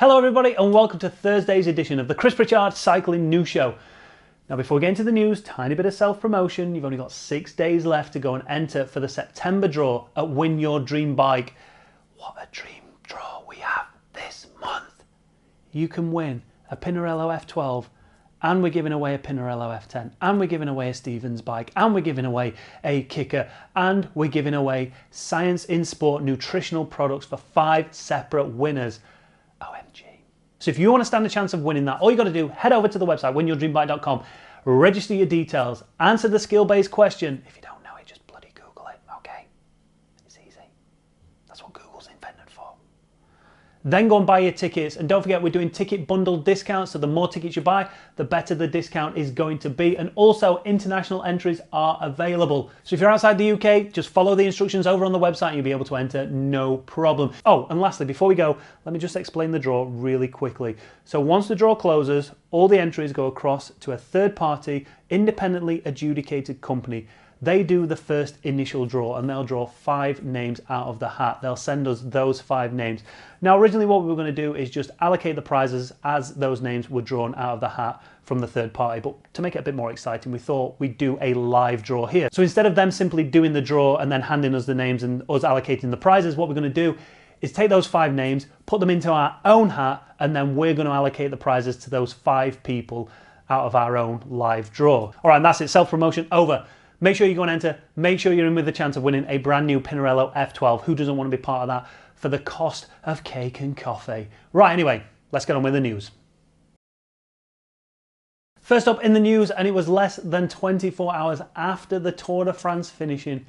Hello everybody and welcome to Thursday's edition of the Pritchard Cycling News Show. Now before we get into the news, tiny bit of self-promotion. You've only got 6 days left to go and enter for the September draw at Win Your Dream Bike. What a dream draw we have this month. You can win a Pinarello F12 and we're giving away a Pinarello F10 and we're giving away a Stevens bike and we're giving away a kicker and we're giving away Science in Sport nutritional products for 5 separate winners. OMG. So if you want to stand a chance of winning that, all you got to do, head over to the website, winyourdreambike.com, register your details, answer the skill-based question. If you don't know it, just bloody Google it, okay? It's easy. That's what Google's invented for. Then go and buy your tickets. And don't forget, we're doing ticket bundle discounts. So the more tickets you buy, the better the discount is going to be. And also, international entries are available. So if you're outside the UK, just follow the instructions over on the website and you'll be able to enter, no problem. Oh, and lastly, before we go, let me just explain the draw really quickly. So once the draw closes, all the entries go across to a third-party, independently adjudicated company. They do the first initial draw and they'll draw 5 names out of the hat. They'll send us those 5 names. Now, originally what we were going to do is just allocate the prizes as those names were drawn out of the hat from the third party. But to make it a bit more exciting, we thought we'd do a live draw here. So instead of them simply doing the draw and then handing us the names and us allocating the prizes, what we're going to do is take those 5 names, put them into our own hat, and then we're going to allocate the prizes to those 5 people out of our own live draw. All right, and that's it. Self-promotion over. Make sure you go and enter. Make sure you're in with the chance of winning a brand new Pinarello F12. Who doesn't want to be part of that for the cost of cake and coffee? Right, anyway, let's get on with the news. First up in the news, and it was less than 24 hours after the Tour de France finishing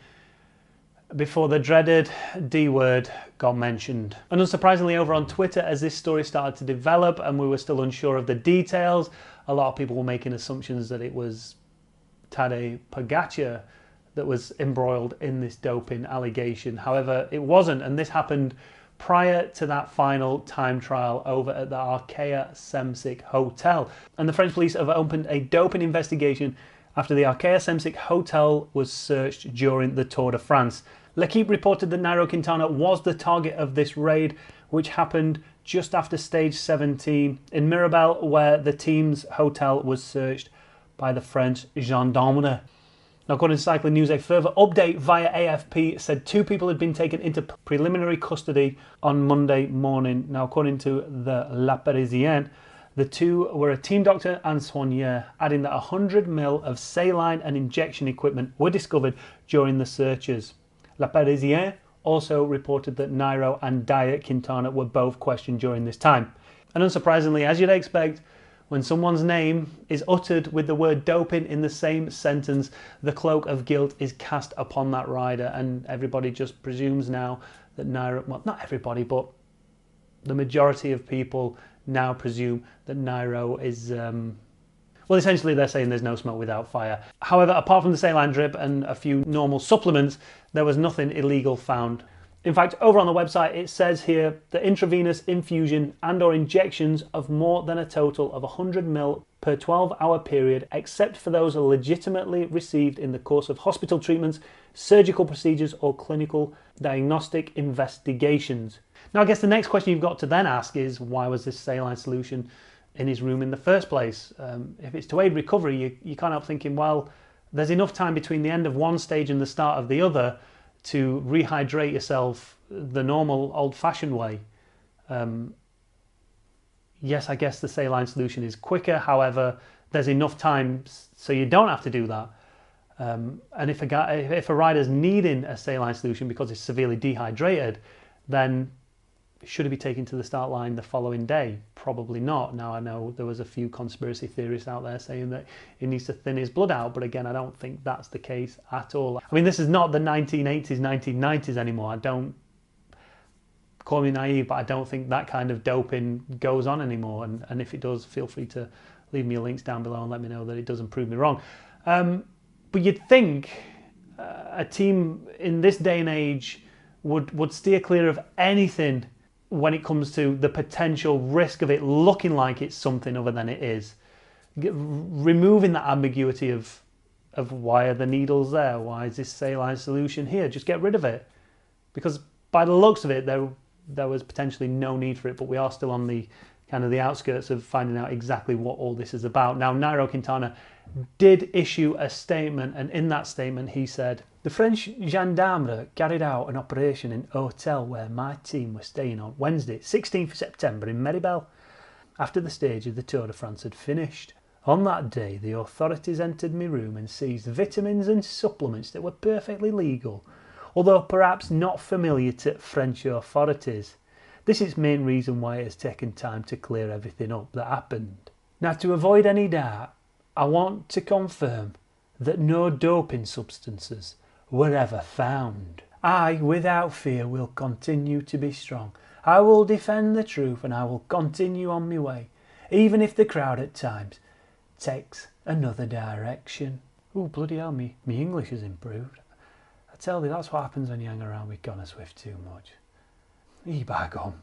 before the dreaded D word got mentioned. And unsurprisingly, over on Twitter, as this story started to develop and we were still unsure of the details, a lot of people were making assumptions that it was Tadej Pogacar that was embroiled in this doping allegation. However, it wasn't, and this happened prior to that final time trial over at the Arkea hotel. And the French police have opened a doping investigation after the Arkea hotel was searched during the Tour de France. L'Equipe reported that Nario Quintana was the target of this raid, which happened just after stage 17 in Mirabel, where the team's hotel was searched by the French gendarmerie. Now, according to Cycling News, a further update via AFP said 2 people had been taken into preliminary custody on Monday morning. Now, according to the La Parisienne, the 2 were a team doctor and soigneur, adding that 100 ml of saline and injection equipment were discovered during the searches. La Parisienne also reported that Nairo and Tadej Quintana were both questioned during this time. And unsurprisingly, as you'd expect, when someone's name is uttered with the word doping in the same sentence, the cloak of guilt is cast upon that rider, and everybody just presumes now that Nairo, well, not everybody, but the majority of people now presume that Nairo is, well, essentially they're saying there's no smoke without fire. However, apart from the saline drip and a few normal supplements, there was nothing illegal found. In fact, over on the website, it says here that intravenous infusion and or injections of more than a total of 100 ml per 12-hour period, except for those legitimately received in the course of hospital treatments, surgical procedures, or clinical diagnostic investigations. Now, I guess the next question you've got to then ask is, why was this saline solution in his room in the first place? If it's to aid recovery, you can't help thinking, well, there's enough time between the end of one stage and the start of the other to rehydrate yourself the normal old-fashioned way. Yes, I guess the saline solution is quicker. However, there's enough time so you don't have to do that. And if a rider's needing a saline solution because he's severely dehydrated, then should he be taken to the start line the following day? Probably not. Now, I know there was a few conspiracy theorists out there saying that he needs to thin his blood out, but again, I don't think that's the case at all. I mean, this is not the 1980s, 1990s anymore. Don't call me naive, but I don't think that kind of doping goes on anymore. And if it does, feel free to leave me links down below and let me know that it doesn't prove me wrong. But you'd think a team in this day and age would steer clear of anything when it comes to the potential risk of it looking like it's something other than it is. Removing that ambiguity of why are the needles there? Why is this saline solution here? Just get rid of it. Because by the looks of it, there there was potentially no need for it, but we are still on the kind of the outskirts of finding out exactly what all this is about. Now, Nairo Quintana did issue a statement, and in that statement he said, "The French gendarmerie carried out an operation in a hotel where my team were staying on Wednesday, 16th September in Meribel, after the stage of the Tour de France had finished. On that day, the authorities entered my room and seized vitamins and supplements that were perfectly legal, although perhaps not familiar to French authorities. This is the main reason why it has taken time to clear everything up that happened. Now, to avoid any doubt, I want to confirm that no doping substances were ever found. I, without fear, will continue to be strong. I will defend the truth and I will continue on my way, even if the crowd at times takes another direction." Oh, bloody hell, me English has improved. I tell you, that's what happens when you hang around with Connor Swift too much. He back on.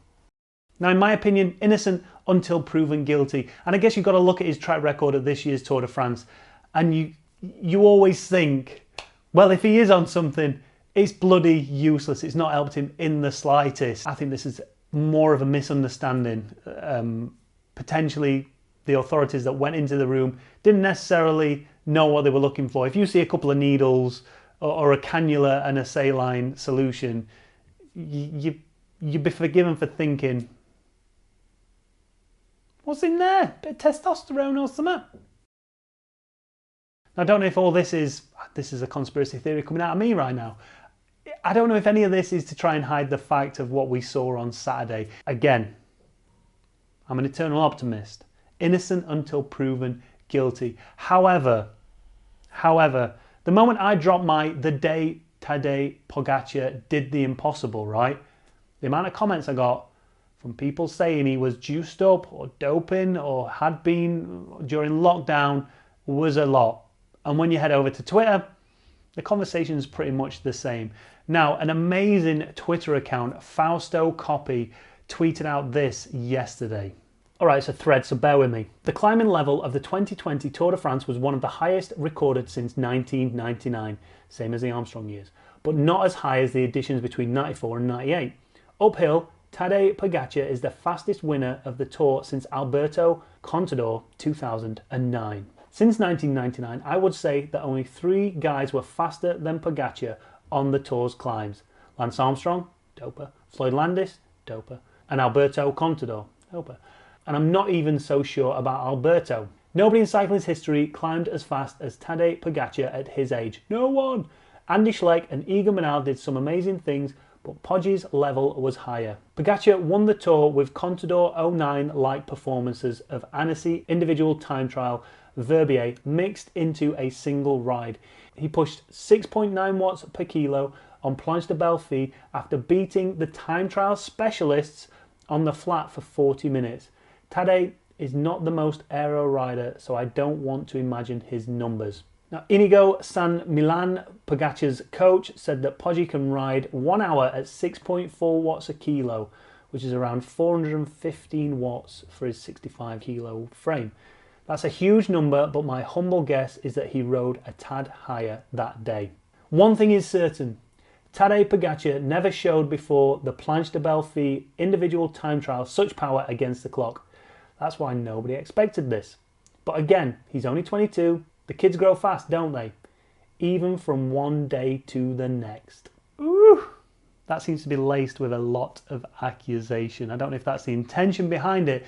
Now, in my opinion, innocent until proven guilty. And I guess you've got to look at his track record at this year's Tour de France, and you always think, well, if he is on something, it's bloody useless. It's not helped him in the slightest. I think this is more of a misunderstanding. Potentially, the authorities that went into the room didn't necessarily know what they were looking for. If you see a couple of needles or a cannula and a saline solution, you'd be forgiven for thinking, what's in there? Bit of testosterone or something? I don't know if all this is a conspiracy theory coming out of me right now. I don't know if any of this is to try and hide the fact of what we saw on Saturday. Again, I'm an eternal optimist. Innocent until proven guilty. However, the moment I dropped the day Tadej Pogacar did the impossible, right? The amount of comments I got from people saying he was juiced up or doping or had been during lockdown was a lot. And when you head over to Twitter, the conversation is pretty much the same. Now, an amazing Twitter account, Fausto Copy, tweeted out this yesterday. Alright, it's a thread, so bear with me. The climbing level of the 2020 Tour de France was one of the highest recorded since 1999, same as the Armstrong years, but not as high as the editions between 94 and 98. Uphill, Tadej Pogacar is the fastest winner of the Tour since Alberto Contador 2009. Since 1999, I would say that only 3 guys were faster than Pogacar on the Tour's climbs. Lance Armstrong, doper, Floyd Landis, doper, and Alberto Contador, doper. And I'm not even so sure about Alberto. Nobody in cycling's history climbed as fast as Tadej Pogacar at his age. No one! Andy Schleck and Egan Bernal did some amazing things, but Poggi's level was higher. Pogacar won the Tour with Contador 09-like performances of Annecy individual time trial Verbier mixed into a single ride. He pushed 6.9 watts per kilo on Planche de Belfi after beating the time trial specialists on the flat for 40 minutes. Tadej is not the most aero rider, so I don't want to imagine his numbers. Now, Inigo San Milan, Pogacar's coach, said that Poggi can ride 1 hour at 6.4 watts a kilo, which is around 415 watts for his 65 kilo frame. That's a huge number, but my humble guess is that he rode a tad higher that day. One thing is certain, Tadej Pogacar never showed before the Planche de Belfi individual time trial such power against the clock. That's why nobody expected this. But again, he's only 22. The kids grow fast, don't they? Even from one day to the next. Ooh, that seems to be laced with a lot of accusation. I don't know if that's the intention behind it,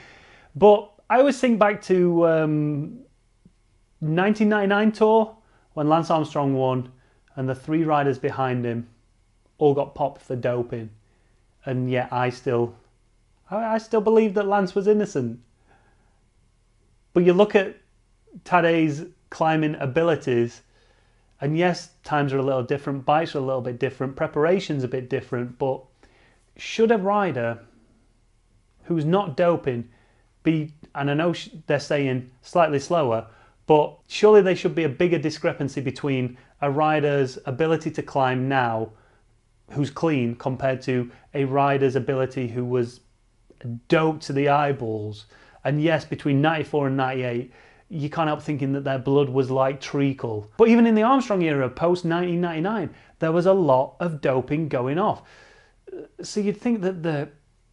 but I always think back to 1999 Tour when Lance Armstrong won and the 3 riders behind him all got popped for doping, and yet I still believe that Lance was innocent. But you look at Tadej's climbing abilities, and yes, times are a little different, bikes are a little bit different, preparation's a bit different, but should a rider who's not doping be, and I know they're saying slightly slower, but surely there should be a bigger discrepancy between a rider's ability to climb now, who's clean, compared to a rider's ability who was doped to the eyeballs. And yes, between 94 and 98, you can't help thinking that their blood was like treacle. But even in the Armstrong era, post-1999, there was a lot of doping going off. So you'd think that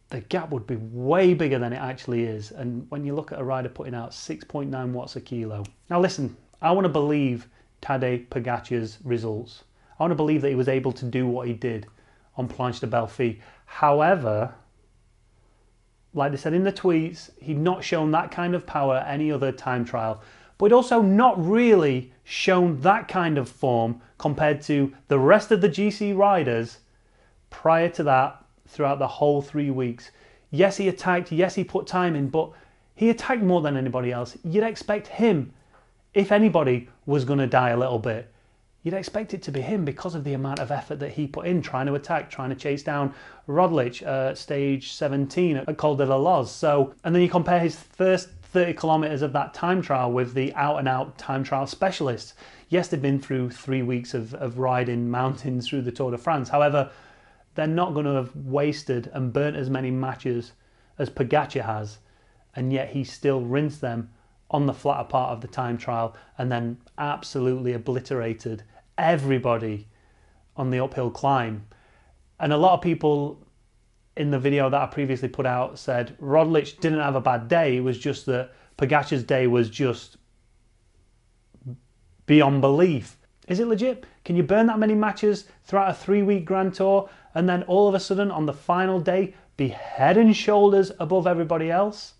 the gap would be way bigger than it actually is. And when you look at a rider putting out 6.9 watts a kilo. Now listen, I want to believe Tadej Pogacar's results. I want to believe that he was able to do what he did on Planche de Belfi. However, like they said in the tweets, he'd not shown that kind of power at any other time trial, but he'd also not really shown that kind of form compared to the rest of the GC riders prior to that throughout the whole 3 weeks. Yes, he attacked, yes, he put time in, but he attacked more than anybody else. You'd expect him, if anybody was going to die a little bit, you'd expect it to be him because of the amount of effort that he put in, trying to attack, trying to chase down Roglic, stage 17 at Col de la Loz. So, and then you compare his first 30 kilometers of that time trial with the out-and-out time trial specialists. Yes, they've been through 3 weeks of riding mountains through the Tour de France. However, they're not going to have wasted and burnt as many matches as Pogacar has, and yet he still rinsed them on the flatter part of the time trial and then absolutely obliterated everybody on the uphill climb. And a lot of people in the video that I previously put out said Roglic didn't have a bad day, it was just that Pogacar's day was just beyond belief. Is it legit? Can you burn that many matches throughout a 3-week Grand Tour and then all of a sudden on the final day be head and shoulders above everybody else?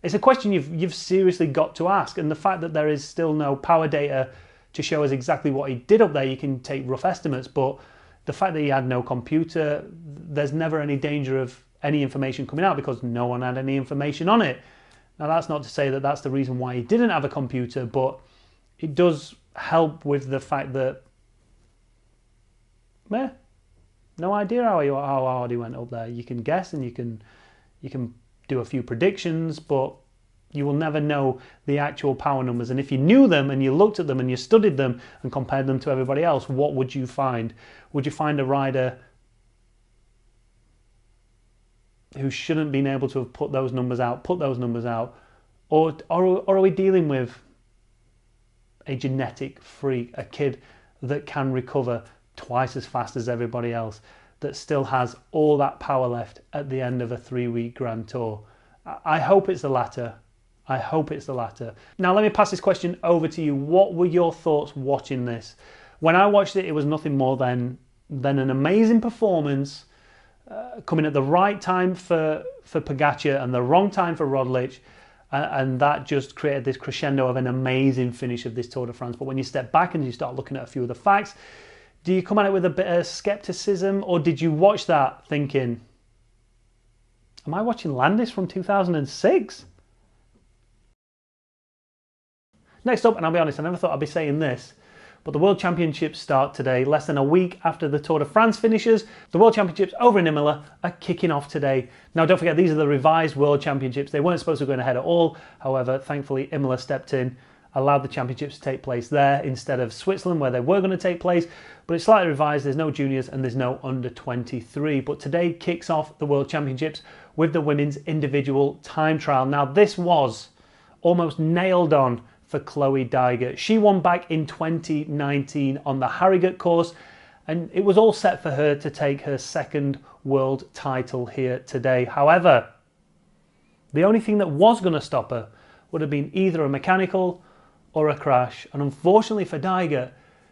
It's a question you've seriously got to ask, and the fact that there is still no power data to show us exactly what he did up there, you can take rough estimates, but the fact that he had no computer, there's never any danger of any information coming out because no one had any information on it. Now that's not to say that that's the reason why he didn't have a computer, but it does help with the fact that, no idea how hard he went up there. You can guess and you can do a few predictions, but you will never know the actual power numbers. And if you knew them and you looked at them and you studied them and compared them to everybody else, what would you find? Would you find a rider who shouldn't have been able to have put those numbers out? Or are we dealing with a genetic freak, a kid that can recover twice as fast as everybody else, that still has all that power left at the end of a 3-week Grand Tour? I hope it's the latter. I hope it's the latter. Now let me pass this question over to you. What were your thoughts watching this? When I watched it, it was nothing more than an amazing performance, coming at the right time for Pogacar and the wrong time for Roglic, and that just created this crescendo of an amazing finish of this Tour de France. But when you step back and you start looking at a few of the facts, do you come at it with a bit of skepticism, or did you watch that thinking, am I watching Landis from 2006? Next up, and I'll be honest, I never thought I'd be saying this, but the World Championships start today, less than a week after the Tour de France finishes. The World Championships over in Imola are kicking off today. Now don't forget, these are the revised World Championships. They weren't supposed to go ahead at all. However, thankfully Imola stepped in, allowed the championships to take place there instead of Switzerland where they were going to take place, but it's slightly revised. There's no juniors and there's no under 23, but today kicks off the World Championships with the women's individual time trial. Now this was almost nailed on for Chloe Dygert. She won back in 2019 on the Harrogate course, and it was all set for her to take her second world title here today. However, the only thing that was going to stop her would have been either a mechanical or a crash, and unfortunately for Dygert,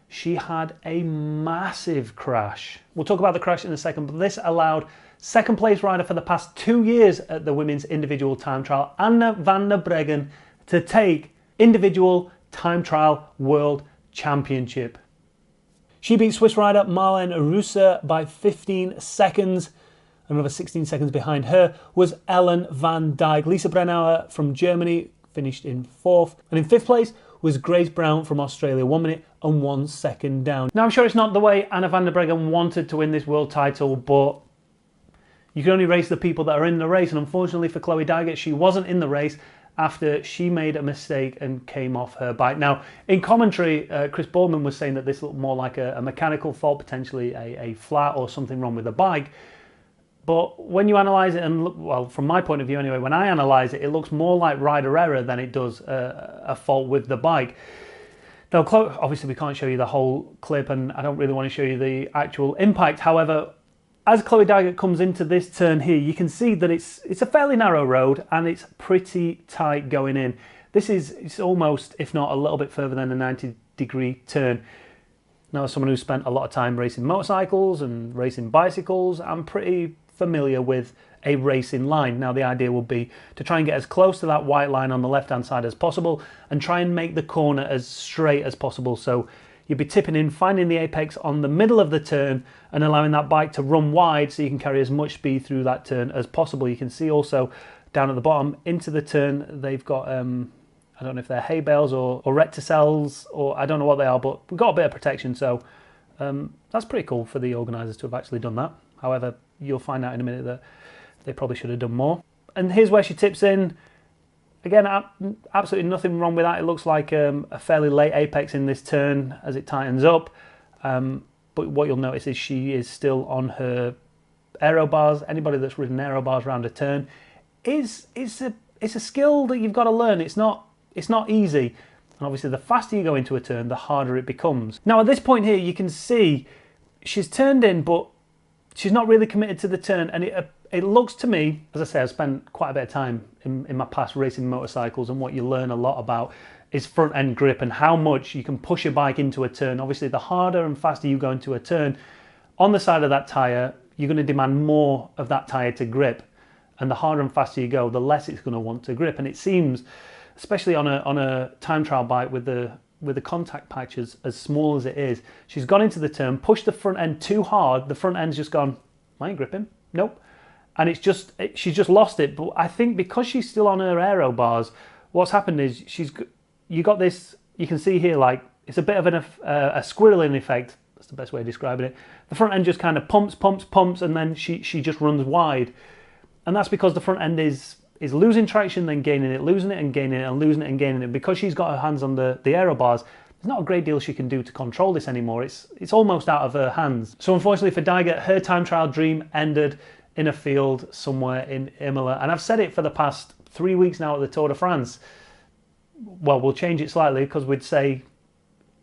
she had a massive crash. We'll talk about the crash in a second, but this allowed second place rider for the past 2 years at the women's individual time trial, Anna van der Breggen, to take individual time trial world championship. She beat Swiss rider Marlene Reusser by 15 seconds. Another 16 seconds behind her was Ellen van Dijk. Lisa Brennauer from Germany finished in 4th. And in 5th place was Grace Brown from Australia, 1 minute and 1 second down. Now I'm sure it's not the way Anna van der Breggen wanted to win this world title, but you can only race the people that are in the race. And unfortunately for Chloe Dygert, she wasn't in the race after she made a mistake and came off her bike. Now, in commentary, Chris Boardman was saying that this looked more like a mechanical fault, potentially a flat or something wrong with the bike. But when you analyse it, and look, well, from my point of view anyway, when I analyse it, it looks more like rider error than it does a fault with the bike. Now, obviously we can't show you the whole clip, and I don't really want to show you the actual impact. However, as Chloe Dygert comes into this turn here, you can see that it's a fairly narrow road and it's pretty tight going in. It's almost, if not a little bit further than a 90-degree turn. Now, as someone who's spent a lot of time racing motorcycles and racing bicycles, I'm pretty familiar with a racing line. Now, the idea would be to try and get as close to that white line on the left-hand side as possible and try and make the corner as straight as possible. So you'd be tipping in, finding the apex on the middle of the turn and allowing that bike to run wide so you can carry as much speed through that turn as possible. You can see also down at the bottom into the turn, they've got, I don't know if they're hay bales or recticells, or I don't know what they are, but we've got a bit of protection. So that's pretty cool for the organisers to have actually done that. However, you'll find out in a minute that they probably should have done more. And here's where she tips in. Again, absolutely nothing wrong with that. It looks like a fairly late apex in this turn as it tightens up. But what you'll notice is she is still on her aero bars. Anybody that's ridden aero bars around a turn it's a skill that you've got to learn. It's not easy. And obviously, the faster you go into a turn, the harder it becomes. Now, at this point here, you can see she's turned in, but she's not really committed to the turn. And it looks to me, as I say, I've spent quite a bit of time in my past racing motorcycles, and what you learn a lot about is front end grip and how much you can push a bike into a turn. Obviously, the harder and faster you go into a turn, on the side of that tyre, you're going to demand more of that tyre to grip. And the harder and faster you go, the less it's going to want to grip. And it seems, especially on a time trial bike with the contact patches as small as it is, she's gone into the turn, pushed the front end too hard. The front end's just gone, I ain't gripping, nope. And she's just lost it. But I think because she's still on her aero bars, what's happened is you got this, you can see here, like, it's a bit of a squirreling effect. That's the best way of describing it. The front end just kind of pumps, and then she just runs wide. And that's because the front end is losing traction, then gaining it, losing it and gaining it, and losing it and gaining it. Because she's got her hands on the aero bars, there's not a great deal she can do to control this anymore. It's almost out of her hands. So unfortunately for Dygert, her time trial dream ended in a field somewhere in Imola. And I've said it for the past 3 weeks now at the Tour de France. Well, we'll change it slightly because we'd say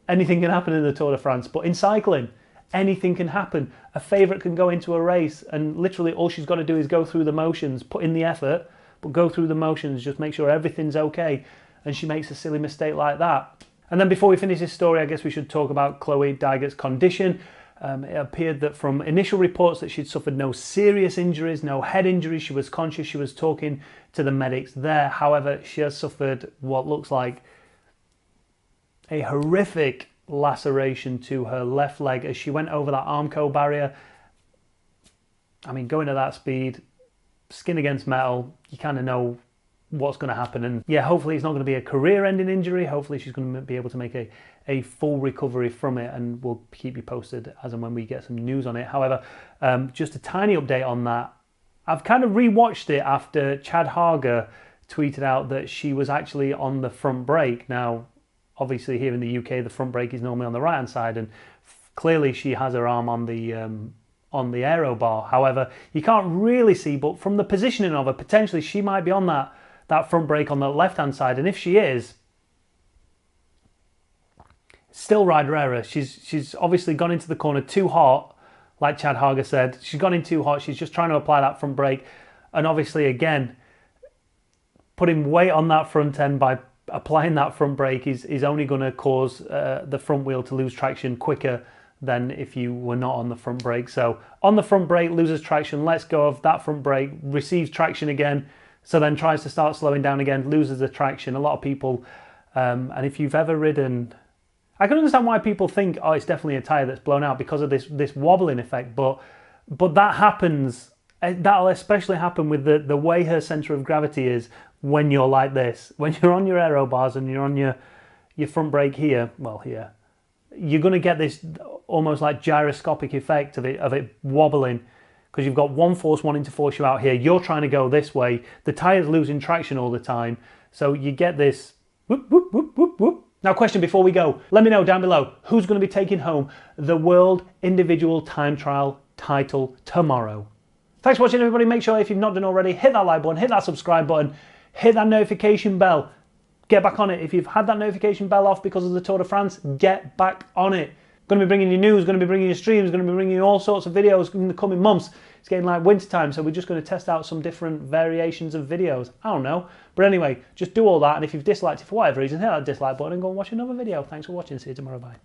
anything can happen in the Tour de France. But in cycling, anything can happen. A favourite can go into a race and literally all she's got to do is go through the motions, put in the effort, but go through the motions, just make sure everything's okay. And she makes a silly mistake like that. And then before we finish this story, I guess we should talk about Chloe Dygert's condition. It appeared that from initial reports that she'd suffered no serious injuries, no head injuries. She was conscious, she was talking to the medics there. However, she has suffered what looks like a horrific laceration to her left leg as she went over that Armco barrier. I mean, going at that speed, skin against metal, you kind of know what's going to happen. And yeah, hopefully it's not going to be a career-ending injury. Hopefully she's going to be able to make a full recovery from it, and we'll keep you posted as and when we get some news on it. However, just a tiny update on that. I've kind of rewatched it after Chad Hager tweeted out that she was actually on the front brake. Now, obviously here in the UK, the front brake is normally on the right-hand side, and clearly she has her arm on the aero bar. However, you can't really see, but from the positioning of her, potentially she might be on that front brake on the left-hand side. And if she is, still rider error. She's obviously gone into the corner too hot, like Chad Hager said. She's gone in too hot. She's just trying to apply that front brake. And obviously, again, putting weight on that front end by applying that front brake is only going to cause the front wheel to lose traction quicker than if you were not on the front brake. So on the front brake, loses traction, lets go of that front brake, receives traction again, so then tries to start slowing down again, loses the traction. A lot of people, and if you've ever ridden, I can understand why people think, oh, it's definitely a tyre that's blown out because of this wobbling effect, but that happens, that'll especially happen with the way her centre of gravity is when you're like this. When you're on your aero bars and you're on your front brake here, well here, you're going to get this almost like gyroscopic effect of it wobbling, because you've got one force wanting to force you out here. You're trying to go this way. The tyre's losing traction all the time. So you get this whoop, whoop, whoop, whoop, whoop. Now, question before we go. Let me know down below who's going to be taking home the World Individual Time Trial title tomorrow. Thanks for watching, everybody. Make sure if you've not done already, hit that like button, hit that subscribe button, hit that notification bell. Get back on it. If you've had that notification bell off because of the Tour de France, get back on it. Going to be bringing you news, going to be bringing you streams, going to be bringing you all sorts of videos in the coming months. It's getting like winter time, so we're just going to test out some different variations of videos. I don't know. But anyway, just do all that, and if you've disliked it for whatever reason, hit that dislike button and go and watch another video. Thanks for watching. See you tomorrow. Bye.